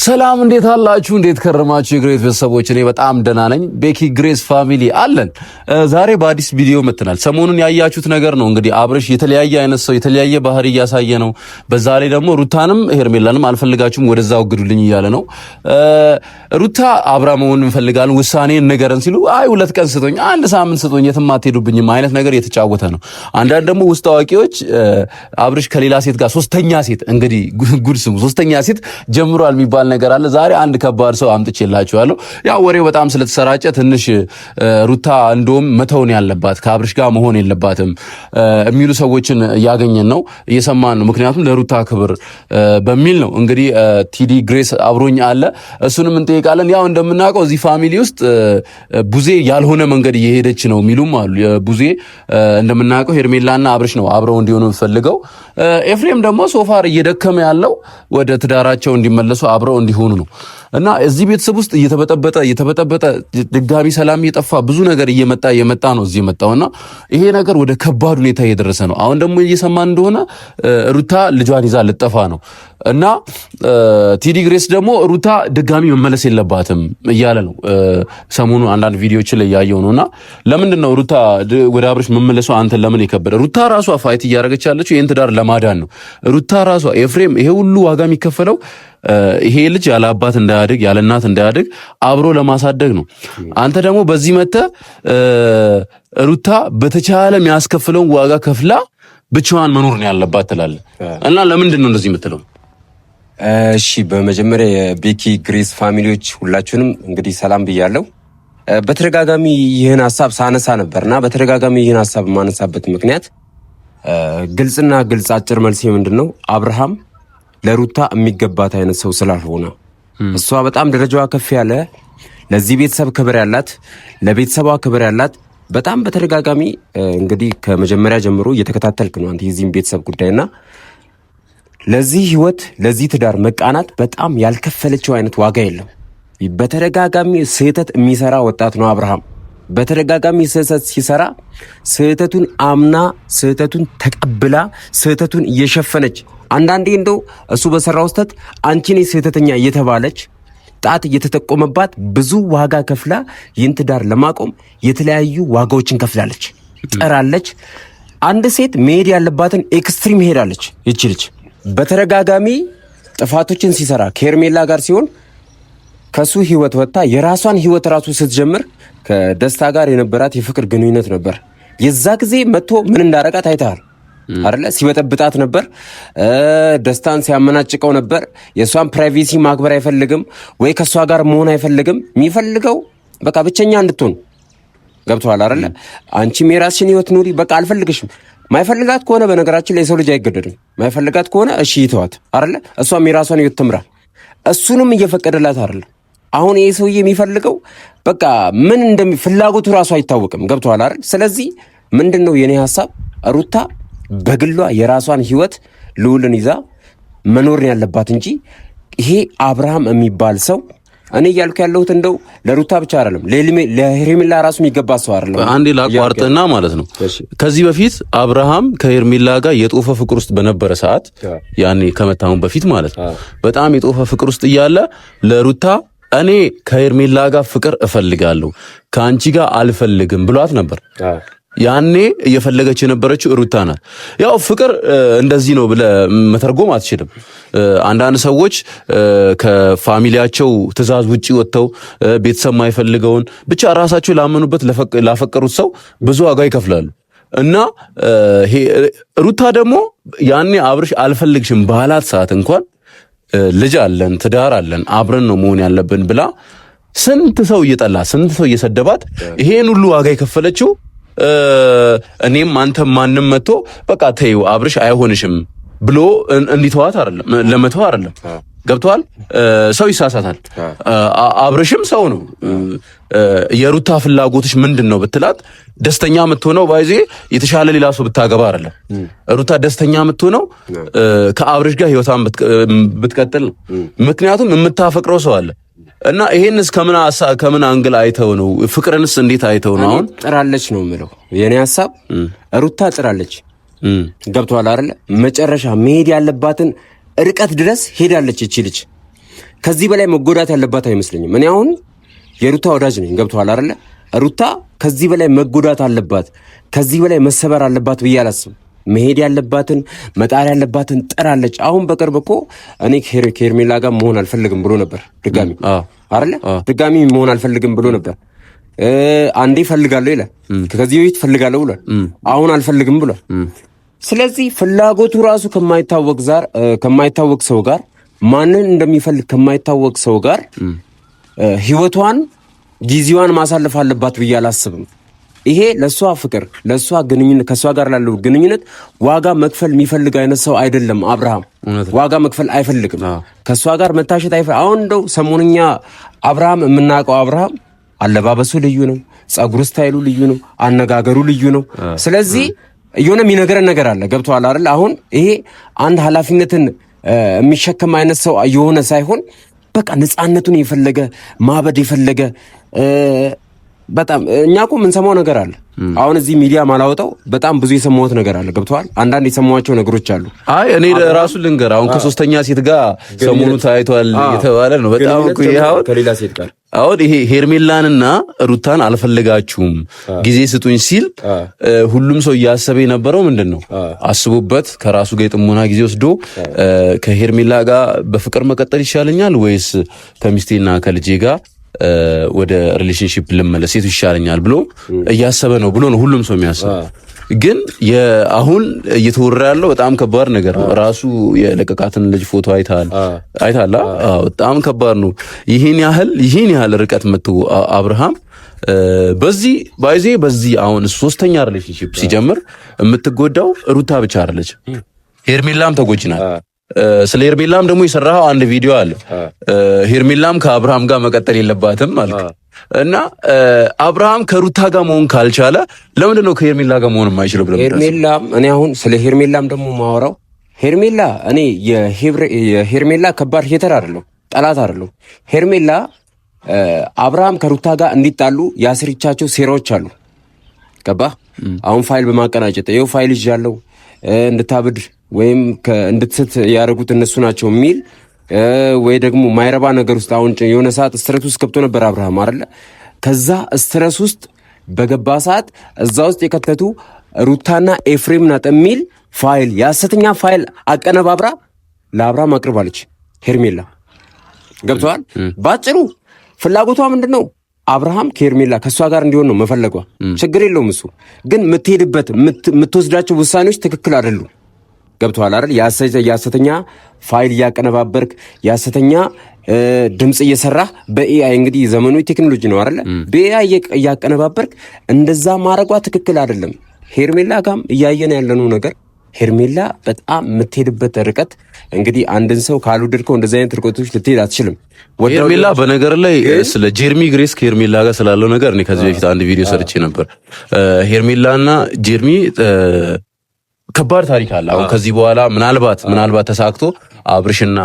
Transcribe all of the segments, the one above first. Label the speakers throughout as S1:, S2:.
S1: ሰላም እንዴት አላችሁ? እንዴት ከረማችሁ? የግሬት ቤተሰቦች እኔ በጣም ደህና ነኝ። ቤኪ ግሬስ ፋሚሊ አለን። ዛሬ በአዲስ ቪዲዮ መጥተናል። ሰሞኑን ያያችሁት ነገር ነው እንግዲህ አብርሽ የተለያየ አይነት ሰው የተለያየ ባህሪ እያሳየ ነው። በዛ ላይ ደግሞ ሩታንም ሄርሜላንም አልፈልጋችሁም ወደዛው ግዱልኝ እያለ ነው። ሩታ አብራ መሆን እንፈልጋለን ውሳኔን ንገረን ሲሉ አይ 2 ቀን ስጡኝ፣ 1 ሳምንት ስጡኝ፣ የትም አትሄዱብኝም አይነት ነገር የተጫወተ ነው። አንዳንድ ደግሞ ውስጥ አዋቂዎች አብርሽ ከሌላ ሴት ጋር ሶስተኛ ሴት እንግዲህ ጉድ ስሙ ሶስተኛ ሴት ጀምሯል የሚባል ነገር አለ። ዛሬ አንድ ከባድ ሰው አምጥቼላችኋለሁ። ያው ወሬው በጣም ስለተሰራጨ ትንሽ ሩታ እንደውም መተውን ያለባት ከአብርሽ ጋር መሆን የለባትም የሚሉ ሰዎችን እያገኘን ነው እየሰማን ነው። ምክንያቱም ለሩታ ክብር በሚል ነው። እንግዲህ ቲዲ ግሬስ አብሮኝ አለ፣ እሱንም እንጠይቃለን። ያው እንደምናውቀው እዚህ ፋሚሊ ውስጥ ቡዜ ያልሆነ መንገድ እየሄደች ነው የሚሉም አሉ። ቡዜ እንደምናውቀው ሄርሜላና አብርሽ ነው አብረው እንዲሆኑ ፈልገው፣ ኤፍሬም ደግሞ ሶፋር እየደከመ ያለው ወደ ትዳራቸው እንዲመለሱ አብረው እንዲሆኑ ነው። እና እዚህ ቤተሰብ ውስጥ እየተበጠበጠ ድጋሚ ሰላም እየጠፋ ብዙ ነገር እየመጣ ነው እዚህ የመጣውና ይሄ ነገር ወደ ከባድ ሁኔታ እየደረሰ ነው። አሁን ደግሞ እየሰማን እንደሆነ ሩታ ልጇን ይዛ ልጠፋ ነው እና ቲዲ ግሬስ ደግሞ ሩታ ድጋሚ መመለስ የለባትም እያለ ነው። ሰሞኑ አንዳንድ ቪዲዮዎች ላይ ያየው ነውና ለምንድን ነው ሩታ ወደ አብርሽ መመለሷ አንተ ለምን የከበደ? ሩታ ራሷ ፋይት እያደረገች ያለችው ይሄን ትዳር ለማዳን ነው። ሩታ ራሷ ኤፍሬም ይሄ ሁሉ ዋጋ የሚከፈለው ይሄ ልጅ ያለ አባት እንዳያድግ ያለ እናት እንዳያድግ አብሮ ለማሳደግ ነው። አንተ ደግሞ በዚህ መተህ ሩታ በተቻለ የሚያስከፍለውን ዋጋ ከፍላ ብቻዋን መኖር ነው ያለባት ትላለህ እና ለምንድን ነው እንደዚህ የምትለው?
S2: እሺ በመጀመሪያ የቤኪ ግሬስ ፋሚሊዎች ሁላችሁንም እንግዲህ ሰላም ብያለሁ። በተደጋጋሚ ይህን ሐሳብ ሳነሳ ነበርና በተደጋጋሚ ይህን ሐሳብ የማነሳበት ምክንያት ግልጽና ግልጽ አጭር መልስ ምንድነው? አብርሃም ለሩታ የሚገባት አይነት ሰው ስላልሆነ እሷ በጣም ደረጃዋ ከፍ ያለ ለዚህ ቤተሰብ ክብር ያላት ለቤተሰቧ ክብር ያላት በጣም በተደጋጋሚ እንግዲህ ከመጀመሪያ ጀምሮ እየተከታተልክ ነው አንተ የዚህን ቤተሰብ ጉዳይና ለዚህ ህይወት ለዚህ ትዳር መቃናት በጣም ያልከፈለችው አይነት ዋጋ የለም። በተደጋጋሚ ስህተት የሚሰራ ወጣት ነው አብርሃም። በተደጋጋሚ ስህተት ሲሰራ ስህተቱን አምና ስህተቱን ተቀብላ ስህተቱን እየሸፈነች አንዳንዴ እንደው እሱ በሰራው ስህተት አንቺ ነሽ ስህተተኛ እየተባለች ጣት እየተጠቆመባት ብዙ ዋጋ ከፍላ ይህን ትዳር ለማቆም የተለያዩ ዋጋዎችን ከፍላለች፣ ጥራለች። አንድ ሴት መሄድ ያለባትን ኤክስትሪም ሄዳለች። ይቺ ልጅ በተደጋጋሚ ጥፋቶችን ሲሰራ ከሄርሜላ ጋር ሲሆን ከሱ ህይወት ወጣ የራሷን ህይወት ራሱ ስትጀምር ከደስታ ጋር የነበራት የፍቅር ግንኙነት ነበር። የዛ ጊዜ መጥቶ ምን እንዳረጋት አይተሃል አይደለ? ሲበጠብጣት ነበር፣ ደስታን ሲያመናጭቀው ነበር። የሷን ፕራይቬሲ ማክበር አይፈልግም ወይ ከሷ ጋር መሆን አይፈልግም። የሚፈልገው በቃ ብቸኛ እንድትሆን ገብቷል አይደለ? አንቺም የራስሽን ህይወት ኑሪ፣ በቃ አልፈልግሽም። ማይፈልጋት ከሆነ በነገራችን ላይ ሰው ልጅ አይገደድም። ማይፈልጋት ከሆነ እሺ ይተዋት አይደለ? እሷም የራሷን ህይወት ትምራ። እሱንም እየፈቀደላት አይደለ? አሁን ይሄ ሰውዬ የሚፈልገው በቃ ምን ፍላጎቱ ራሱ አይታወቅም። ገብቷል አይደል? ስለዚህ ምንድነው የኔ ሐሳብ ሩታ በግሏ የራሷን ህይወት ልዑልን ይዛ መኖርን ያለባት እንጂ ይሄ አብርሃም የሚባል ሰው እኔ እያልኩ ያለሁት እንደው ለሩታ ብቻ አይደለም ለሄርሜላ ራሱ የሚገባ ሰው አይደለም።
S1: አንዴ ላቋርጥና ማለት ነው ከዚህ በፊት አብርሃም ከሄርሜላ ጋር የጦፈ ፍቅር ውስጥ በነበረ ሰዓት ያኔ ከመታውን በፊት ማለት ነው በጣም የጦፈ ፍቅር ውስጥ እያለ ለሩታ እኔ ከሄርሜላ ጋር ፍቅር እፈልጋለሁ ከአንቺ ጋር አልፈልግም ብሏት ነበር። ያኔ እየፈለገች የነበረችው ሩታ ናት። ያው ፍቅር እንደዚህ ነው ብለህ መተርጎም አትችልም። አንዳንድ ሰዎች ከፋሚሊያቸው ትዕዛዝ ውጪ ወጥተው ቤተሰብ ማይፈልገውን ብቻ ራሳቸው ላመኑበት ላፈቀሩት ሰው ብዙ ዋጋ ይከፍላሉ። እና ሩታ ደግሞ ያኔ አብርሽ አልፈልግሽም ባላት ሰዓት እንኳን ልጅ አለን ትዳር አለን አብረን ነው መሆን ያለብን ብላ ስንት ሰው እየጠላ ስንት ሰው እየሰደባት ይሄን ሁሉ ዋጋ የከፈለችው እኔም አንተም ማንም መጥቶ በቃ ተይው አብርሽ አይሆንሽም ብሎ እንዲተዋት አይደለም ለመተው አይደለም። ገብቷል? ሰው ይሳሳታል። አብርሽም ሰው ነው። የሩታ ፍላጎትሽ ምንድነው ብትላት ደስተኛ የምትሆነው ባይዜ የተሻለ ሌላ ሰው ብታገባ አይደለም። ሩታ ደስተኛ የምትሆነው ከአብርሽ ጋር ህይወቷን ብትቀጥል ነው። ምክንያቱም የምታፈቅረው ሰው አለ እና ይሄንስ ከምን አንግል አይተው ነው? ፍቅርንስ እንዴት አይተው ነው? አሁን
S2: ጥራለች ነው የምለው የኔ ሐሳብ። ሩታ ጥራለች። ገብቷል አይደል? መጨረሻ መሄድ ያለባትን ርቀት ድረስ ሄዳለች እቺ ልጅ። ከዚህ በላይ መጎዳት ያለባት አይመስለኝም። እኔ አሁን የሩታ ወዳጅ ነኝ። ገብቶሃል አይደለ? ሩታ ከዚህ በላይ መጎዳት አለባት፣ ከዚህ በላይ መሰበር አለባት ብዬ አላስብም። መሄድ ያለባትን መጣር ያለባትን ጥራለች። አሁን በቅርብ እኮ እኔ ከሄርሜላ ጋር መሆን አልፈልግም ብሎ ነበር። ድጋሚ አይደለ? ድጋሚ መሆን አልፈልግም ብሎ ነበር። አንዴ ፈልጋለሁ ይላል፣ ከዚህ በፊት ፈልጋለሁ ብሏል፣ አሁን አልፈልግም ብሏል። ስለዚህ ፍላጎቱ ራሱ ከማይታወቅ ሰው ጋር ማንን እንደሚፈልግ ከማይታወቅ ሰው ጋር ህይወቷን ጊዜዋን ማሳለፍ አለባት ብዬ አላስብም። ይሄ ለሷ ፍቅር ለሷ ግንኙነት ከሷ ጋር ላለው ግንኙነት ዋጋ መክፈል የሚፈልግ አይነት ሰው አይደለም አብርሃም። ዋጋ መክፈል አይፈልግም። ከሷ ጋር መታሸት አሁን እንደው ሰሞንኛ አብርሃም የምናውቀው አብርሃም አለባበሱ ልዩ ነው፣ ጸጉር ስታይሉ ልዩ ነው፣ አነጋገሩ ልዩ ነው። ስለዚህ የሆነ የሚነገረን ነገር አለ። ገብቶሃል አይደል? አሁን ይሄ አንድ ኃላፊነትን የሚሸከም አይነት ሰው የሆነ ሳይሆን በቃ ነፃነቱን የፈለገ ማበድ የፈለገ በጣም እኛ እኮ የምንሰማው ነገር አለ። አሁን እዚህ ሚዲያ ማላወጣው በጣም ብዙ የሰማሁት ነገር አለ። ገብቶሃል? አንዳንድ የሰማኋቸው ነገሮች አሉ። አይ
S1: እኔ ራሱ ልንገር፣ አሁን ከሶስተኛ ሴት ጋር ሰሞኑ ታይቷል የተባለ ነው። በጣም እኮ ይሄው
S2: ከሌላ ሴት ጋር
S1: አሁን ይሄ ሄርሜላንና ሩታን አልፈልጋችሁም ጊዜ ስጡኝ ሲል ሁሉም ሰው እያሰበ የነበረው ምንድን ነው? አስቡበት፣ ከራሱ ጋር የጥሞና ጊዜ ወስዶ ከሄርሜላ ጋር በፍቅር መቀጠል ይሻለኛል ወይስ ከሚስቴና ከልጄ ጋር ወደ ሪሌሽንሺፕ ልመለስ የቱ ይሻለኛል ብሎ እያሰበ ነው ብሎ ነው ሁሉም ሰው የሚያስበው። ግን አሁን እየተወራ ያለው በጣም ከባድ ነገር ነው። ራሱ የለቀቃትን ልጅ ፎቶ አይታል? በጣም ከባድ ነው። ይሄን ያህል ርቀት መጥቶ አብርሃም በዚህ አሁን ሶስተኛ ሪሌሽንሺፕ ሲጀምር የምትጎዳው ሩታ ብቻ አይደለች፣ ሄርሜላም ተጎጅናል። ስለ ሄርሜላም ደግሞ የሰራው አንድ ቪዲዮ አለ። ሄርሜላም ከአብርሃም ጋር መቀጠል የለባትም ማለት እና አብርሃም ከሩታ ጋር መሆን ካልቻለ ለምንድን ነው ከሄርሜላ ጋር መሆን የማይችለው ብለህ
S2: ሄርሜላም እኔ አሁን ስለ ሄርሜላም ደግሞ ማወራው ሄርሜላ እኔ የሄርሜላ ከባድ ሄተር አይደለም፣ ጠላት አይደለም። ሄርሜላ አብርሃም ከሩታ ጋር እንዲጣሉ ያስሪቻቸው ሴራዎች አሉ። ገባ? አሁን ፋይል በማቀናጨት ይኸው ፋይል ይዣለሁ እንድታብድ ወይም እንድትስት ያደረጉት እነሱ ናቸው የሚል ወይ ደግሞ ማይረባ ነገር ውስጥ አሁን የሆነ ሰዓት ስትረስ ውስጥ ገብቶ ነበር አብርሃም አይደለ? ከዛ ስትረስ ውስጥ በገባ ሰዓት እዛ ውስጥ የከተቱ ሩታና ኤፍሬም ናት የሚል ፋይል የሐሰተኛ ፋይል አቀነባብራ ለአብርሃም አቅርባለች ሄርሜላ። ገብተዋል? ባጭሩ ፍላጎቷ ምንድን ነው? አብርሃም ከሄርሜላ ከእሷ ጋር እንዲሆን ነው መፈለጓ። ችግር የለውም እሱ። ግን የምትሄድበት የምትወስዳቸው ውሳኔዎች ትክክል አይደሉም። ገብቶሃል አይደል? የሐሰተኛ ፋይል እያቀነባበርክ የሐሰተኛ ድምጽ እየሰራህ በኤአይ እንግዲህ ዘመኑ ቴክኖሎጂ ነው አይደል? በኤአይ እያቀነባበርክ እንደዛ ማድረጓ ትክክል አይደለም። ሄርሜላ ጋም እያየን ያለነው ነገር ሄርሜላ በጣም የምትሄድበት ርቀት እንግዲህ አንድን ሰው ካልወደድከው እንደዚህ አይነት ርቀቶች ልትሄድ አትችልም።
S1: ሄርሜላ በነገር ላይ ስለ ጀርሚ ግሬስ ከሄርሜላ ጋር ስላለው ነገር እኔ ከዚህ በፊት አንድ ቪዲዮ ሰርቼ ነበር። ሄርሜላና ጀርሚ ከባድ ታሪክ አለ። አሁን ከዚህ በኋላ ምናልባት ተሳክቶ አብርሽና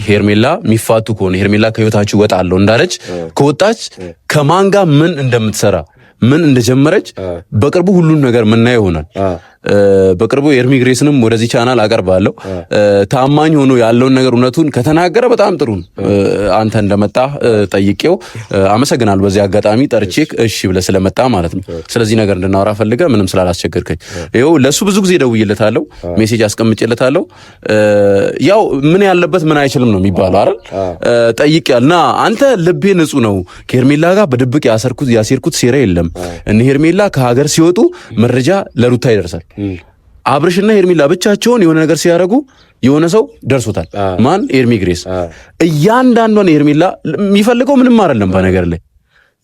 S1: ሄርሜላ የሚፋቱ ከሆነ ሄርሜላ ከህይወታችሁ ወጣለሁ እንዳለች ከወጣች ከማን ጋር ምን እንደምትሰራ ምን እንደጀመረች በቅርቡ ሁሉን ነገር ምናየው ይሆናል። በቅርቡ ኤርሚ ግሬስንም ወደዚህ ቻናል አቀርባለሁ። ታማኝ ሆኖ ያለውን ነገር እውነቱን ከተናገረ በጣም ጥሩ ነው። አንተ እንደመጣ ጠይቄው አመሰግናለሁ። በዚህ አጋጣሚ ጠርቼክ እሺ ብለህ ስለመጣ ማለት ነው። ስለዚህ ነገር እንድናወራ ፈልገህ ምንም ስላላስቸገርከኝ ይኸው ለሱ ብዙ ጊዜ ደውዬለታለሁ፣ ሜሴጅ አስቀምጬለታለሁ። ያው ምን ያለበት ምን አይችልም ነው የሚባለው አይደል? ጠይቄያለሁ። ና አንተ ልቤ ንጹህ ነው፣ ከሄርሜላ ጋር በድብቅ ያሴርኩት ሴራ የለም። እነ ሄርሜላ ከሀገር ሲወጡ መረጃ ለሩታ ይደርሳል። አብርሽና ሄርሜላ ብቻቸውን የሆነ ነገር ሲያደርጉ የሆነ ሰው ደርሶታል። ማን? ኤርሚ ግሬስ። እያንዳንዷን ሄርሜላ የሚፈልገው ምንም አይደለም። በነገር ላይ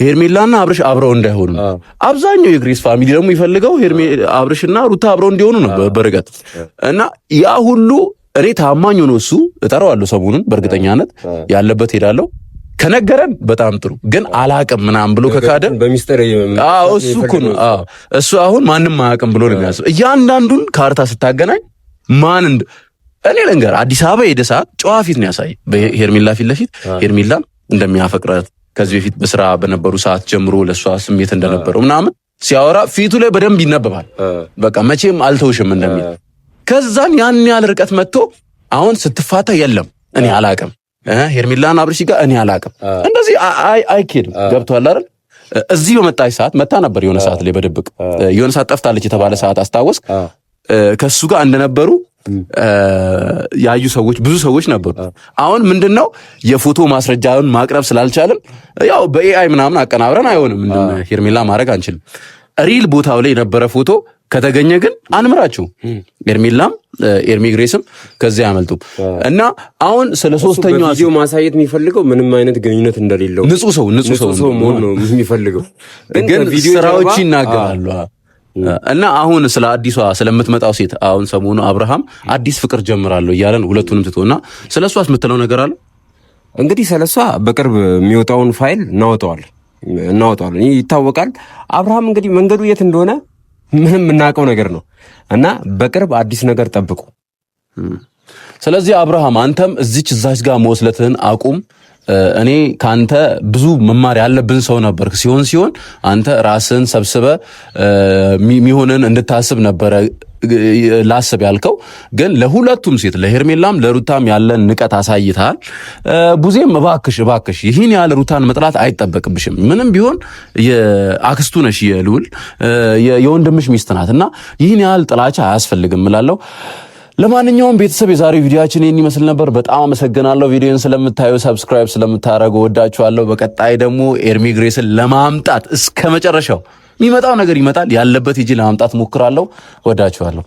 S1: ሄርሜላና አብርሽ አብረው እንዳይሆኑ አብዛኛው የግሬስ ፋሚሊ ደግሞ የሚፈልገው አብርሽና ሩታ አብረው እንዲሆኑ ነው በርቀት እና ያ ሁሉ እኔ ታማኝ ሆኖ እሱ እጠራዋለሁ ሰሞኑን በእርግጠኛነት ያለበት ሄዳለሁ ከነገረን በጣም ጥሩ። ግን አላቅም ምናምን ብሎ ከካደ
S2: በሚስጥር
S1: እሱ እኮ ነው እሱ አሁን ማንም አያውቅም ብሎ ነው የሚያስበው። እያንዳንዱን ካርታ ስታገናኝ እኔ ልንገር አዲስ አበባ ሄደ ሰዓት ጨዋ ፊት ነው ያሳይ በሄርሜላ ፊት ለፊት ሄርሜላን እንደሚያፈቅራት ከዚህ በፊት በስራ በነበሩ ሰዓት ጀምሮ ለሷ ስሜት እንደነበረው ምናምን ሲያወራ ፊቱ ላይ በደንብ ይነበባል። በቃ መቼም አልተውሽም እንደሚል። ከዛን ያን ያህል ርቀት መጥቶ አሁን ስትፋታ የለም እኔ አላቅም፣ ሄርሜላና አብርሽ ጋር እኔ አላቅም። እንደዚህ አይኬድም። ገብቶሃል አይደል? እዚህ በመጣች ሰዓት መታ ነበር የሆነ ሰዓት ላይ በድብቅ የሆነ ሰዓት ጠፍታለች የተባለ ሰዓት አስታወስክ? ከሱ ጋር እንደነበሩ ያዩ ሰዎች ብዙ ሰዎች ነበሩ። አሁን ምንድነው የፎቶ ማስረጃውን ማቅረብ ስላልቻለም ያው በኤአይ ምናምን አቀናብረን አይሆንም። ሄርሜላ ማድረግ አንችልም። ሪል ቦታው ላይ የነበረ ፎቶ ከተገኘ ግን አንምራችሁ ሄርሜላም ኤርሚ ግሬስም ከዚህ አያመልጡም። እና አሁን ስለ ሶስተኛው
S2: ቪዲዮ ማሳየት የሚፈልገው ምንም አይነት ግንኙነት እንደሌለው
S1: ንጹህ ሰው
S2: መሆን ነው የሚፈልገው፣
S1: ግን ስራዎች ይናገራሉ። እና አሁን ስለ አዲሷ ስለምትመጣው ሴት አሁን ሰሞኑ አብርሃም አዲስ ፍቅር ጀምራለሁ እያለን ሁለቱንም ትቶና ስለሷስ የምትለው ነገር አለ?
S2: እንግዲህ ስለሷ በቅርብ የሚወጣውን ፋይል እናወጣዋለን ይታወቃል። አብርሃም እንግዲህ መንገዱ የት እንደሆነ ምንም የምናውቀው ነገር ነው እና በቅርብ አዲስ ነገር ጠብቁ።
S1: ስለዚህ አብርሃም አንተም እዛች ጋር መወስለትህን አቁም። እኔ ካንተ ብዙ መማር ያለብን ሰው ነበርክ። ሲሆን አንተ ራስን ሰብስበ የሚሆንን እንድታስብ ነበረ ላስብ ያልከው፣ ግን ለሁለቱም ሴት ለሄርሜላም ለሩታም ያለን ንቀት አሳይተሃል። ቡዜም እባክሽ ይህን ያህል ሩታን መጥላት አይጠበቅብሽም። ምንም ቢሆን የአክስቱ ነሽ፣ የልውል የወንድምሽ ሚስት ናት እና ይህን ያህል ጥላቻ አያስፈልግም እላለሁ። ለማንኛውም ቤተሰብ የዛሬው ቪዲዮአችን ይህን ይመስል ነበር። በጣም አመሰግናለሁ። ቪዲዮን ስለምታዩ ሰብስክራይብ ስለምታደርጉ ወዳችኋለሁ። በቀጣይ ደግሞ ኤርሚ ግሬስን ለማምጣት እስከ መጨረሻው የሚመጣው ነገር ይመጣል። ያለበት ሂጂ ለማምጣት ሞክራለሁ። ወዳችኋለሁ።